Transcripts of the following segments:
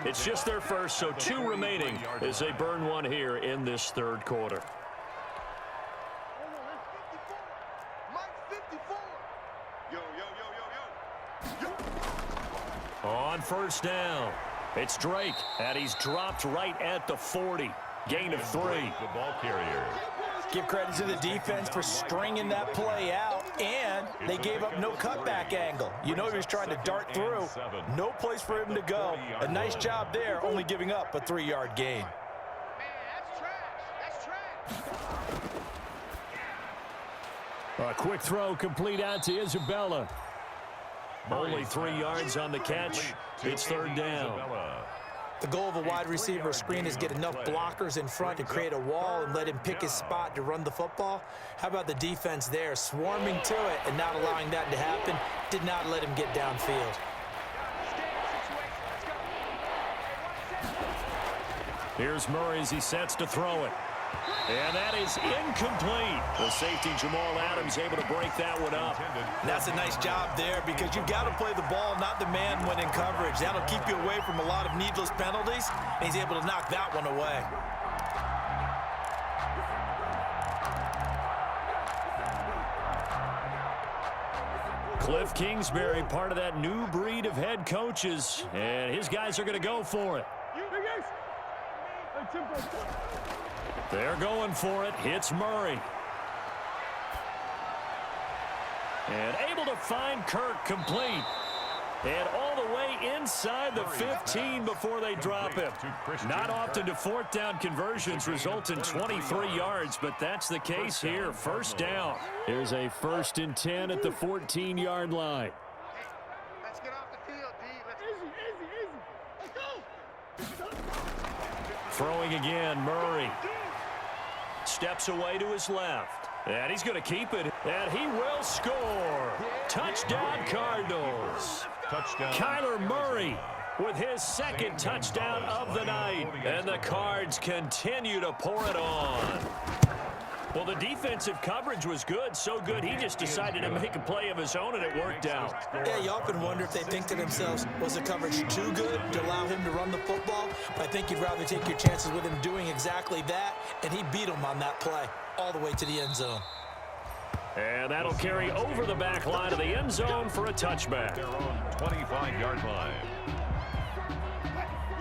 It's just their first, so 2 remaining as they burn one here in this third quarter. On first down, it's Drake, and he's dropped right at the 40. Gain of 3. The ball carrier. Give credit to the defense for stringing that play out, and they gave up no cutback angle. You know he was trying to dart through. No place for him to go. A nice job there, only giving up a 3-yard gain. A quick throw complete out to Isabella. Only 3 yards on the catch. It's third down. The goal of a wide receiver screen is get enough blockers in front to create a wall and let him pick his spot to run the football. How about the defense there, swarming to it and not allowing that to happen? Did not let him get downfield. Here's Murray as he sets to throw it. And that is incomplete. The safety, Jamal Adams, able to break that one up. That's a nice job there because you've got to play the ball, not the man when in coverage. That'll keep you away from a lot of needless penalties, and he's able to knock that one away. Cliff Kingsbury, part of that new breed of head coaches, and his guys are going to go for it. They're going for it. Hits Murray. And able to find Kirk complete. And all the way inside the 15 before they drop him. Not often do 4th down conversions result in 23 yards, but that's the case here. First down. Here's a 1st and 10 at the 14-yard line. Let's get off the field, D. Let's go. Throwing again, Murray. Steps away to his left. And he's going to keep it. And he will score. Touchdown, Cardinals. Touchdown. Kyler Murray with his 2nd touchdown of the night. And the Cards continue to pour it on. Well, the defensive coverage was good, so good he just decided to make a play of his own, and it worked out. Yeah, you often wonder if they think to themselves, was the coverage too good to allow him to run the football? But I think you'd rather take your chances with him doing exactly that, and he beat him on that play all the way to the end zone. And that'll carry over the back line of the end zone for a touchback. Their own 25-yard line.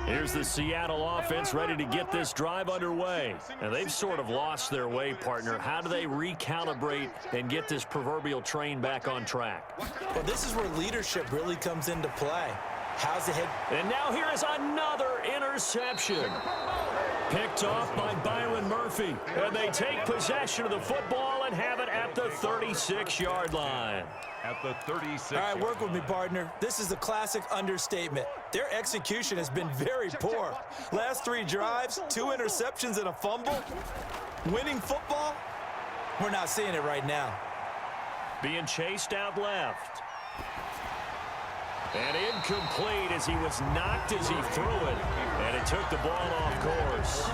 Here's the Seattle offense ready to get this drive underway. And they've sort of lost their way, partner. How do they recalibrate and get this proverbial train back on track? Well, this is where leadership really comes into play. How's the head? And now here is another interception. Picked off by Byron Murphy. And they take possession of the football and have it at the 36-yard line. At the 36. All right, work with me, partner. This is a classic understatement. Their execution has been very poor. Last 3 drives, 2 interceptions and a fumble. Winning football? We're not seeing it right now. Being chased out left. And incomplete as he was knocked as he threw it. And it took the ball off course.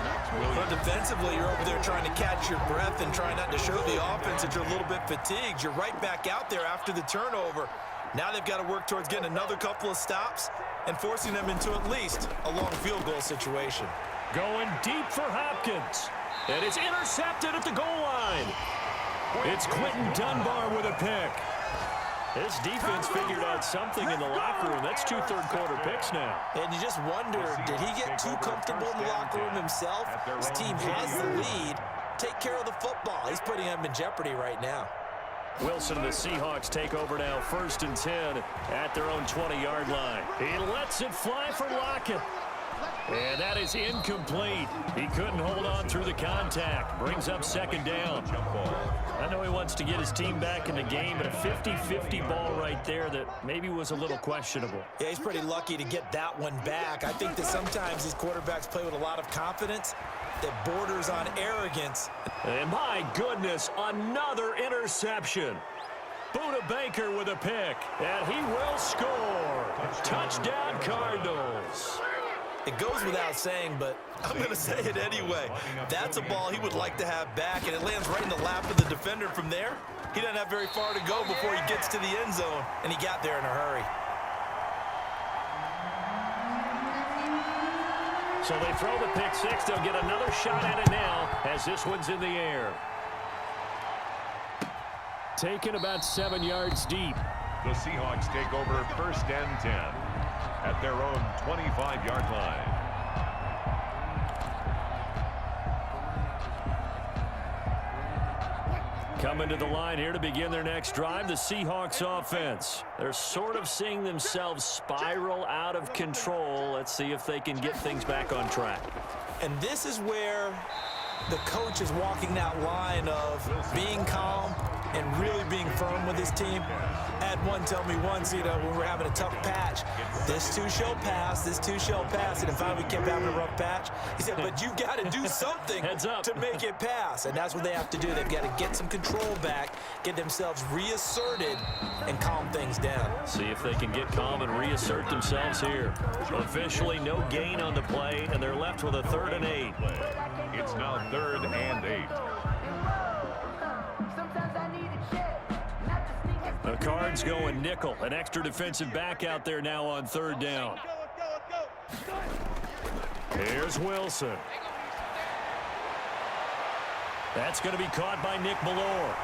But defensively, you're over there trying to catch your breath and trying not to show the offense that you're a little bit fatigued. You're right back out there after the turnover. Now they've got to work towards getting another couple of stops and forcing them into at least a long field goal situation. Going deep for Hopkins. And it's intercepted at the goal line. It's Quentin Dunbar with a pick. This defense figured out something in the locker room. That's 2 third-quarter picks now. And you just wonder, did he get too comfortable in the locker room himself? His team has the lead. Take care of the football. He's putting them in jeopardy right now. Wilson and the Seahawks take over now, 1st and 10 at their own 20-yard line. He lets it fly for Lockett. And that is incomplete. He couldn't hold on through the contact. Brings up 2nd down. I know he wants to get his team back in the game, but a 50-50 ball right there that maybe was a little questionable. Yeah, he's pretty lucky to get that one back. I think that sometimes these quarterbacks play with a lot of confidence that borders on arrogance. And my goodness, another interception. Buda Baker with a pick, and he will score. Touchdown, Cardinals. It goes without saying, but I'm going to say it anyway. That's a ball he would like to have back, and it lands right in the lap of the defender from there. He doesn't have very far to go before he gets to the end zone, and he got there in a hurry. So they throw the pick six. They'll get another shot at it now as this one's in the air. Taken about 7 yards deep. The Seahawks take over 1st and 10 at their own 25-yard line. Coming to the line here to begin their next drive, the Seahawks offense. They're sort of seeing themselves spiral out of control. Let's see if they can get things back on track. And this is where the coach is walking that line of being calm and really being firm with his team. I had one tell me once, when we're having a tough patch, this too shall pass, this too shall pass. And finally we kept having a rough patch. He said, but you got to do something to make it pass. And that's what they have to do. They've got to get some control back, get themselves reasserted, and calm things down. See if they can get calm and reassert themselves here. Officially no gain on the play, and they're left with a 3rd and 8. It's now 3rd and 8. The Cards going nickel. An extra defensive back out there now on 3rd down. Here's Wilson. That's going to be caught by Nick Ballore.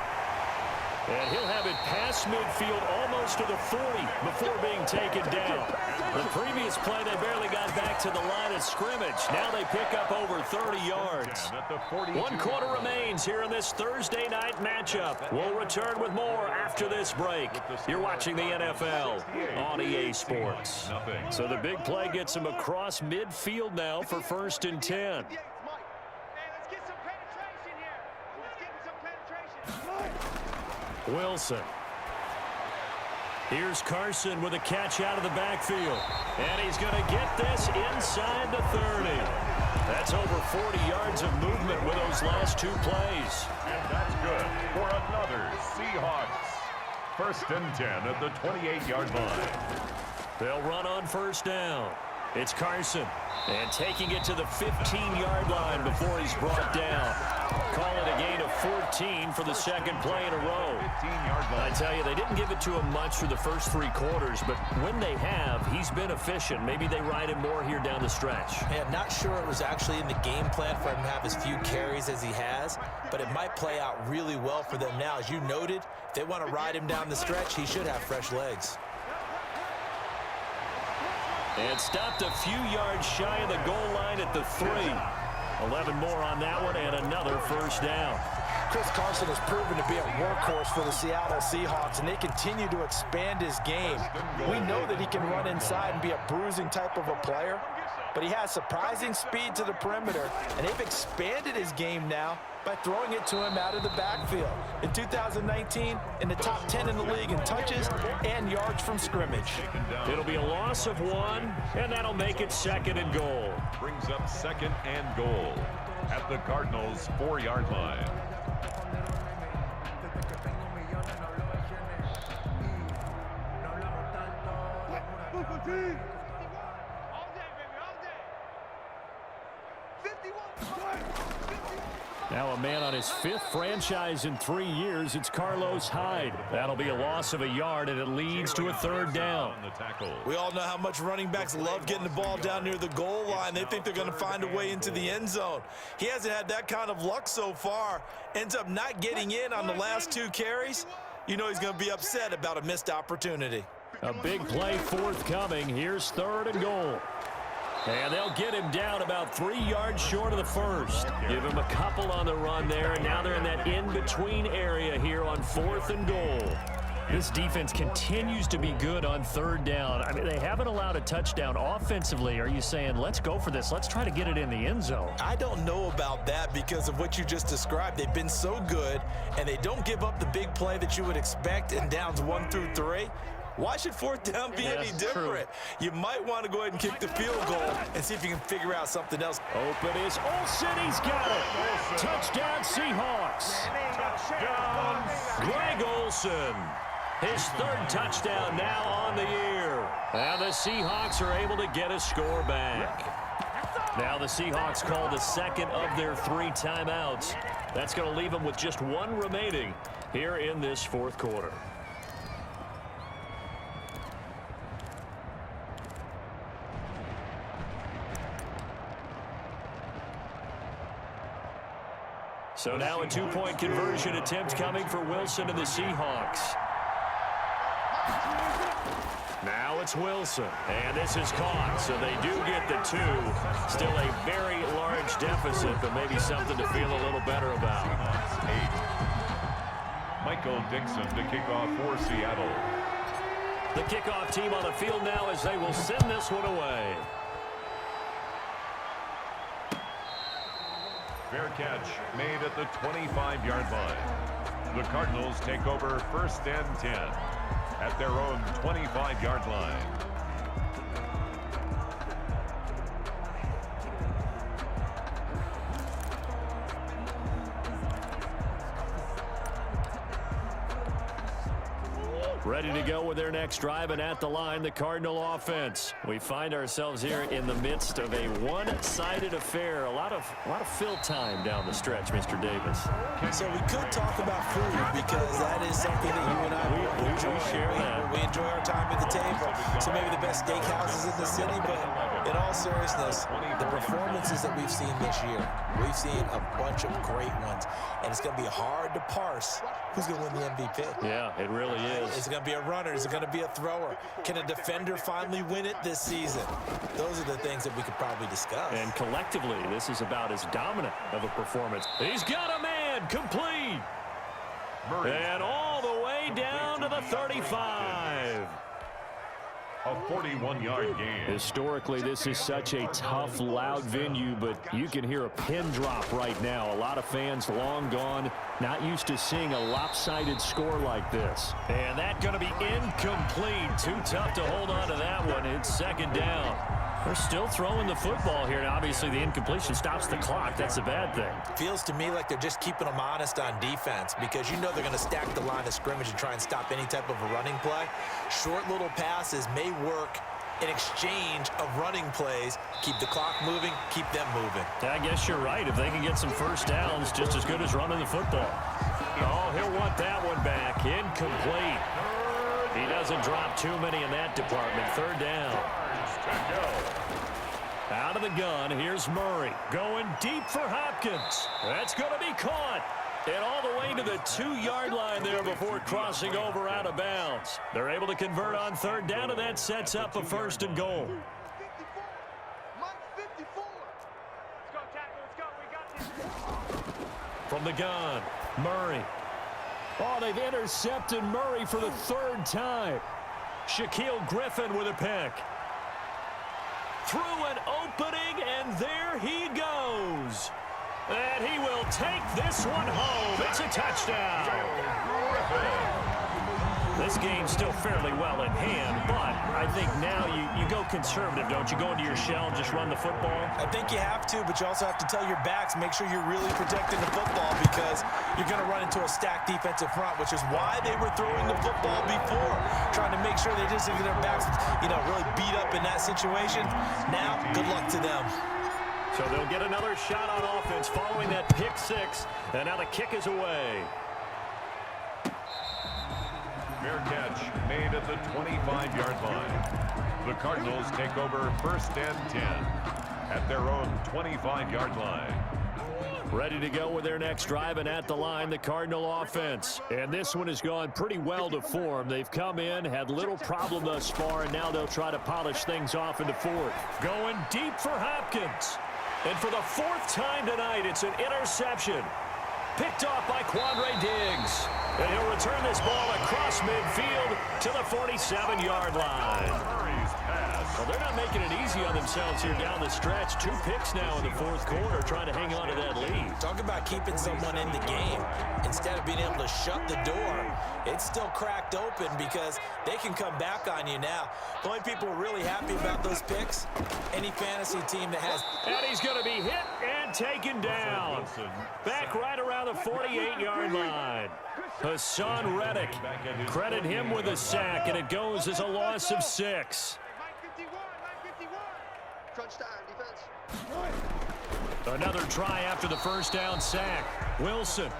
And he'll have it past midfield almost to the 40 before being taken down. The previous play, they barely got back to the line of scrimmage. Now they pick up over 30 yards. 1 quarter remains here in this Thursday night matchup. We'll return with more after this break. You're watching the NFL on EA Sports. So the big play gets him across midfield now for 1st and 10. Wilson. Here's Carson with a catch out of the backfield. And he's going to get this inside the 30. That's over 40 yards of movement with those last 2 plays. And that's good for another Seahawks. 1st and 10 at the 28-yard line. They'll run on 1st down. It's Carson. And taking it to the 15-yard line before he's brought down. Call it a gain of 14 for the 2nd play in a row. I tell you, they didn't give it to him much for the first 3 quarters, but when they have, he's been efficient. Maybe they ride him more here down the stretch. Yeah, I'm not sure it was actually in the game plan for him to have as few carries as he has, but it might play out really well for them now. As you noted, if they want to ride him down the stretch, he should have fresh legs. And stopped a few yards shy of the goal line at the 3. 11 more on that one and another 1st down. Chris Carson has proven to be a workhorse for the Seattle Seahawks, and they continue to expand his game. We know that he can run inside and be a bruising type of a player, but he has surprising speed to the perimeter, and they've expanded his game now by throwing it to him out of the backfield. In 2019, in the top 10 in the league in touches and yards from scrimmage. It'll be a loss of 1, and that'll make it 2nd and goal. Brings up 2nd and goal at the Cardinals' 4-yard line. Now a man on his 5th franchise in 3 years. It's Carlos Hyde. That'll be a loss of a yard, and it leads to a 3rd down. We all know how much running backs love getting the ball down near the goal line. They think they're going to find a way into the end zone. He hasn't had that kind of luck so far. Ends up not getting in on the last 2 carries. You know he's going to be upset about a missed opportunity. A big play forthcoming. Here's 3rd and goal. And they'll get him down about 3 yards short of the 1st. Give him a couple on the run there, and now they're in that in-between area here on 4th and goal. This defense continues to be good on 3rd down. I mean, they haven't allowed a touchdown offensively. Are you saying, let's go for this? Let's try to get it in the end zone. I don't know about that because of what you just described. They've been so good, and they don't give up the big play that you would expect in downs 1 through 3. Why should 4th down be any different? You might want to go ahead and kick the field goal and see if you can figure out something else. Open is Olsen. He's got it. Touchdown, Seahawks. Touchdown. Greg Olsen. His 3rd touchdown now on the year. And the Seahawks are able to get a score back. Now the Seahawks call the 2nd of their 3 timeouts. That's going to leave them with just 1 remaining here in this 4th quarter. So now a two-point conversion attempt coming for Wilson and the Seahawks. Now it's Wilson, and this is caught, so they do get the two. Still a very large deficit, but maybe something to feel a little better about. 8. Michael Dixon to kick off for Seattle. The kickoff team on the field now as they will send this one away. Fair catch made at the 25-yard line. The Cardinals take over 1st and 10 at their own 25-yard line. Ready to go with their next drive, and at the line, the Cardinal offense. We find ourselves here in the midst of a one-sided affair. A lot of fill time down the stretch, Mr. Davis. So we could talk about food because that is something that you and I enjoy. We share that. We enjoy our time at the table. So maybe the best steakhouses in the city, but in all seriousness, the performances that we've seen this year, we've seen a bunch of great ones, and it's going to be hard to parse who's going to win the MVP. Yeah, it really is. Is it going to be a runner? Is it going to be a thrower? Can a defender finally win it this season? Those are the things that we could probably discuss. And collectively, this is about as dominant of a performance. He's got a man, complete. And all the way down to the 35. A 41-yard gain. Historically, this is such a tough, loud venue, but you can hear a pin drop right now. A lot of fans long gone, not used to seeing a lopsided score like this. And that's going to be incomplete. Too tough to hold on to that one. It's 2nd down. They're still throwing the football here, and obviously the incompletion stops the clock. That's a bad thing. Feels to me like they're just keeping them honest on defense because you know they're going to stack the line of scrimmage and try and stop any type of a running play. Short little passes may work in exchange of running plays. Keep the clock moving, keep them moving. I guess you're right. If they can get some first downs, just as good as running the football. Oh, he'll want that one back. Incomplete. He doesn't drop too many in that department. 3rd down. Out of the gun, here's Murray. Going deep for Hopkins. That's going to be caught. And all the way to the 2-yard line there before crossing over out of bounds. They're able to convert on 3rd down, and that sets up a 1st and goal. From the gun, Murray. Oh, they've intercepted Murray for the 3rd time. Shaquille Griffin with a pick. Through an opening, and there he goes. And he will take this one home. It's a touchdown. This game's still fairly well in hand, but I think now you go conservative, don't you? Go into your shell and just run the football? I think you have to, but you also have to tell your backs, make sure you're really protecting the football because you're going to run into a stacked defensive front, which is why they were throwing the football before, trying to make sure they just get their backs, really beat up in that situation. Now, good luck to them. So they'll get another shot on offense following that pick 6, and now the kick is away. Fair catch made at the 25-yard line. The Cardinals take over 1st and 10 at their own 25-yard line. Ready to go with their next drive, and at the line, the Cardinal offense. And this one has gone pretty well to form. They've come in, had little problem thus far, and now they'll try to polish things off into 4th. Going deep for Hopkins. And for the 4th time tonight, it's an interception. Picked off by Quandre Diggs. And he'll return this ball across midfield to the 47-yard line. Well, they're not making it easy on themselves here down the stretch. 2 picks now in the 4th quarter, trying to hang on to that lead. Talk about keeping someone in the game. Instead of being able to shut the door, it's still cracked open because they can come back on you now. The only people really happy about those picks, any fantasy team that has. And he's going to be hit and taken down. Back right around the 48-yard line. Hassan Reddick, credit him with a sack, and it goes as a loss of 6. Crunch time, defense. Another try after the first down sack. Wilson's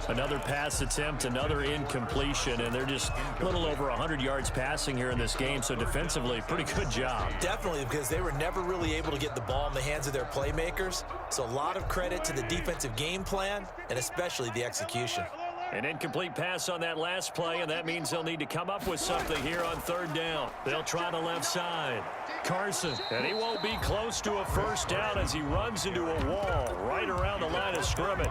another pass attempt, another incompletion, and they're just a little over 100 yards passing here in this game, so defensively, pretty good job. Definitely, because they were never really able to get the ball in the hands of their playmakers, so a lot of credit to the defensive game plan and especially the execution. An incomplete pass on that last play, and that means they'll need to come up with something here on third down. They'll try the left side. Carson, and he won't be close to a first down as he runs into a wall right around the line of scrimmage.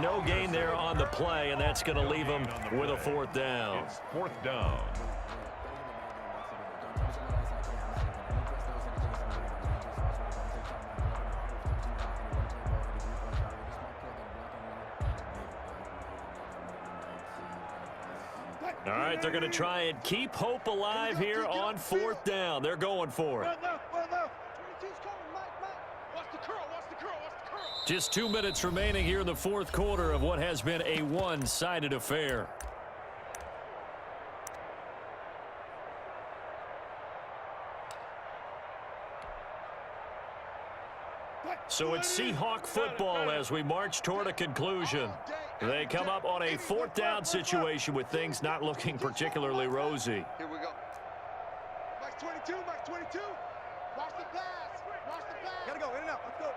No gain there on the play, and that's going to leave him with a fourth down. It's fourth down. All right, they're going to try and keep hope alive here on fourth down. They're going for it. Just 2 minutes remaining here in the fourth quarter of what has been a one-sided affair. So it's Seahawk football as we march toward a conclusion. They come up on a fourth down situation with things not looking particularly rosy. Here we go. Max 22, Max 22. Watch the pass. Watch the pass. Gotta go, in and out. Let's go.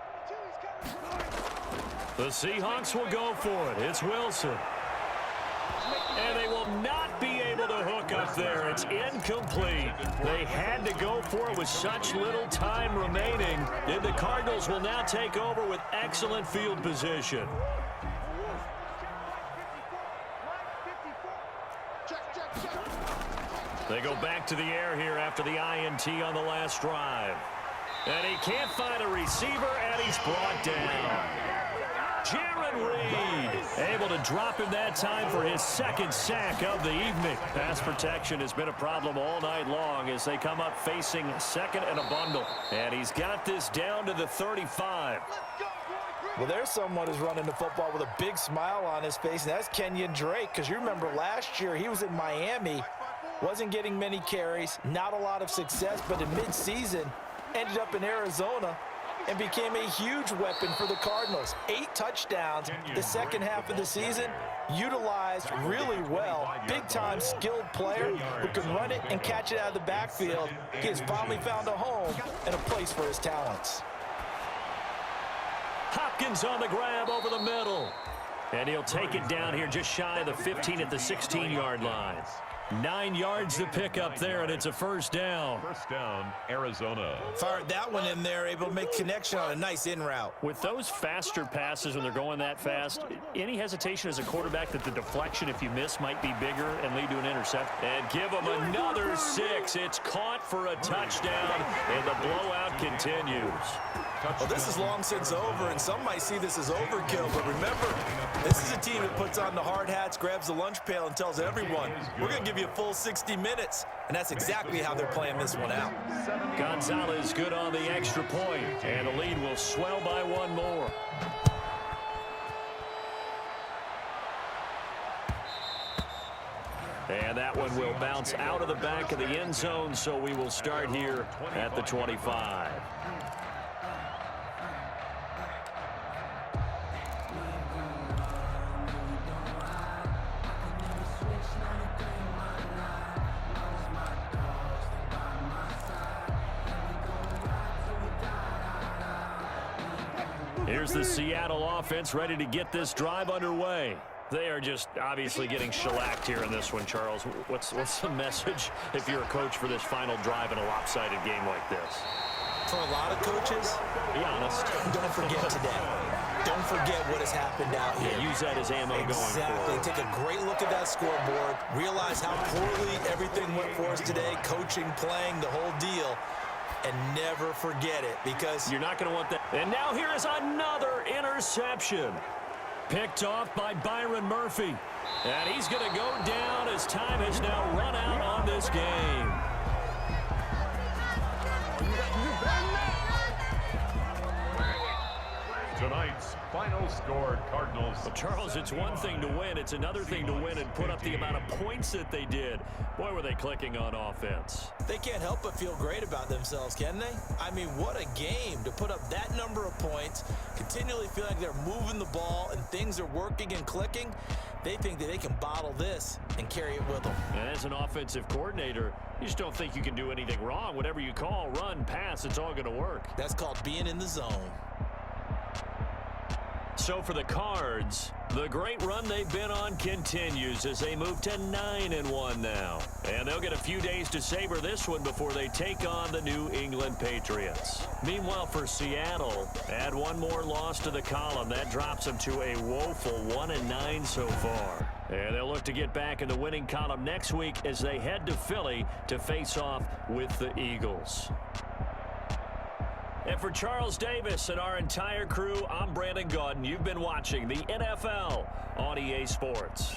The Seahawks will go for it. It's Wilson. And they will not be able to hook up there. It's incomplete. They had to go for it with such little time remaining. And the Cardinals will now take over with excellent field position. They go back to the air here after the INT on the last drive. And he can't find a receiver, and he's brought down. Jaron Reed able to drop him that time for his second sack of the evening. Pass protection has been a problem all night long as they come up facing second and a bundle. And he's got this down to the 35. Well, there's someone who's running the football with a big smile on his face, and that's Kenyon Drake, because you remember last year he was in Miami, wasn't getting many carries, not a lot of success, but in midseason ended up in Arizona and became a huge weapon for the Cardinals. 8 touchdowns the second half of the season, utilized really well. Big-time skilled player who can run it and catch it out of the backfield. He has finally found a home and a place for his talents. Hopkins on the grab over the middle. And he'll take it down here just shy of the 15 at the 16-yard line. 9 yards to pick up there, and it's a first down. First down, Arizona. Fired that one in there, able to make connection on a nice in route. With those faster passes when they're going that fast, any hesitation as a quarterback that the deflection, if you miss, might be bigger and lead to an intercept. And give them another 6. It's caught for a touchdown, and the blowout continues. Well, this is long since over, and some might see this as overkill, but remember, this is a team that puts on the hard hats, grabs the lunch pail, and tells everyone, we're going to give you a full 60 minutes, and that's exactly how they're playing this one out. Gonzalez good on the extra point, and the lead will swell by one more. And that one will bounce out of the back of the end zone, so we will start here at the 25. Here's the Seattle offense ready to get this drive underway. They are just obviously getting shellacked here in this one, Charles. What's the message if you're a coach for this final drive in a lopsided game like this? For a lot of coaches, be honest. Don't forget today. Don't forget what has happened out here. Yeah, use that as ammo going forward. Take a great look at that scoreboard. Realize how poorly everything went for us today. Coaching, playing, the whole deal. And never forget it, because you're not going to want that. And now here is another interception. Picked off by Byron Murphy. And he's going to go down as time has now run out on this game. Tonight's final Final score, Cardinals. Well, Charles, it's one thing to win. It's another thing to win and put up the amount of points that they did. Boy, were they clicking on offense. They can't help but feel great about themselves, can they? I mean, what a game to put up that number of points, continually feel like they're moving the ball and things are working and clicking. They think that they can bottle this and carry it with them. And as an offensive coordinator, you just don't think you can do anything wrong. Whatever you call, run, pass, it's all going to work. That's called being in the zone. So for the Cards, the great run they've been on continues as they move to 9-1 now. And they'll get a few days to savor this one before they take on the New England Patriots. Meanwhile, for Seattle, add one more loss to the column. That drops them to a woeful 1-9 so far. And they'll look to get back in the winning column next week as they head to Philly to face off with the Eagles. And for Charles Davis and our entire crew, I'm Brandon Gaudin. You've been watching the NFL on EA Sports.